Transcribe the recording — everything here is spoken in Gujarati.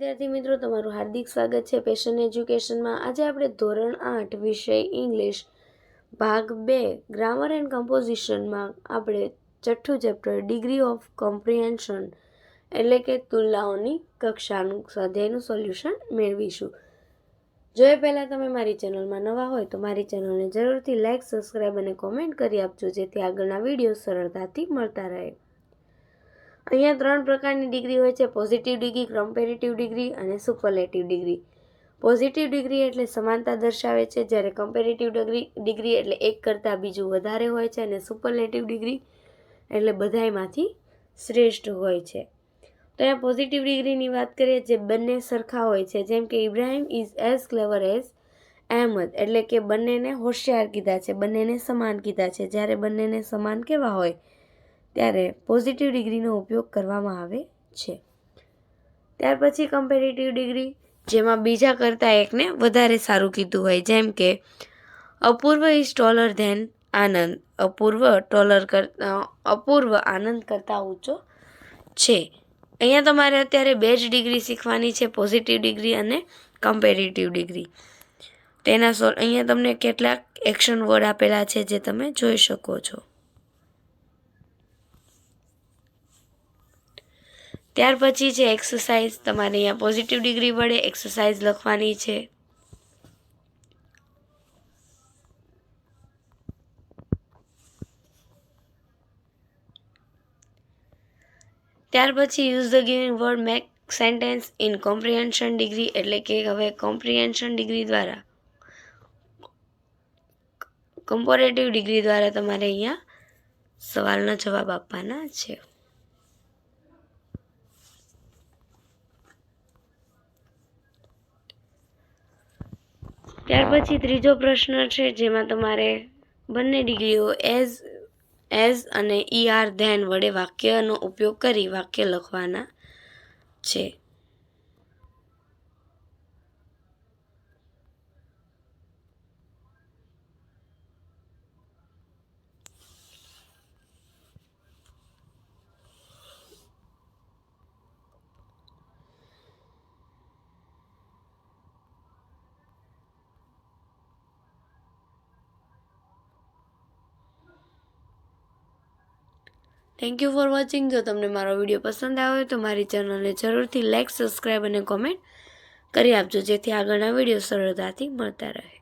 વિદ્યાર્થી મિત્રો, તમારું હાર્દિક સ્વાગત છે પેશન એજ્યુકેશનમાં। આજે આપણે ધોરણ 8 વિષય ઇંગ્લિશ ભાગ 2 ગ્રામર એન્ડ કમ્પોઝિશનમાં આપણે છઠ્ઠું ચેપ્ટર ડિગ્રી ઓફ કોમ્પ્રિહેન્શન એટલે કે તુલનાઓની કક્ષાનું સ્વાધ્યાયનું સોલ્યુશન મેળવીશું। જો એ પહેલાં તમે મારી ચેનલમાં નવા હોય તો મારી ચેનલને જરૂરથી લાઇક, સબસ્ક્રાઈબ અને કોમેન્ટ કરી આપજો, જેથી આગળના વિડીયો સરળતાથી મળતા રહે। અહીંયા 3 પ્રકારની ડિગ્રી હોય છે: પોઝિટિવ ડિગ્રી, કમ્પેરેટિવ ડિગ્રી અને સુપરલેટિવ ડિગ્રી। પોઝિટિવ ડિગ્રી એટલે સમાનતા દર્શાવે છે, જ્યારે કમ્પેરેટિવ ડિગ્રી એટલે એક કરતાં બીજું વધારે હોય છે, અને સુપરલેટિવ ડિગ્રી એટલે બધાયમાંથી શ્રેષ્ઠ હોય છે। તો અહીંયા પોઝિટિવ ડિગ્રીની વાત કરીએ, જે બંને સરખા હોય છે, જેમ કે Ibrahim is as clever as Ahmed, એટલે કે બંનેને હોશિયાર કીધા છે, બંનેને સમાન કીધા છે। જ્યારે બંનેને સમાન કેવા હોય ત્યારે પોઝિટિવ ડિગ્રીનો ઉપયોગ કરવામાં આવે છે। ત્યાર પછી કમ્પેરેટિવ ડિગ્રી, જેમાં બીજા કરતાં એકને વધારે સારું કીધું હોય, જેમ કે અપૂર્વ ઇઝ ટોલર ધેન આનંદ, અપૂર્વ આનંદ કરતાં ઊંચો છે। અહીંયા તમારે અત્યારે 2 જ ડિગ્રી શીખવાની છે, પોઝિટિવ ડિગ્રી અને કમ્પેરેટિવ ડિગ્રી। તેના અહીંયા તમને કેટલાક એક્શન વર્ડ આપેલા છે, જે તમે જોઈ શકો છો। ત્યાર પછી છે એક્સરસાઇઝ। તમારે અહીંયા પોઝિટિવ ડિગ્રી વડે એક્સરસાઇઝ લખવાની છે। ત્યાર પછી use the given word make sentence in comprehension degree, એટલે કે હવે કોમ્પ્રિહેન્શન ડિગ્રી દ્વારા કમ્પેરેટિવ ડિગ્રી દ્વારા તમારે અહીંયા સવાલના જવાબ આપવાના છે। ત્યાર પછી ત્રીજો પ્રશ્ન છે, જેમાં તમારે બંને ડિગ્રીઓ એઝ અને ER ધેન વડે વાક્યનો ઉપયોગ કરી વાક્ય લખવાના છે। Thank you for watching. જો તમને મારો વિડીયો પસંદ આવ્યો તો મારી ચેનલને જરૂરથી લાઇક, સબસ્ક્રાઈબ અને કોમેન્ટ કરી આપજો, જેથી આગળના વિડીયો સરળતાથી મળતા રહે।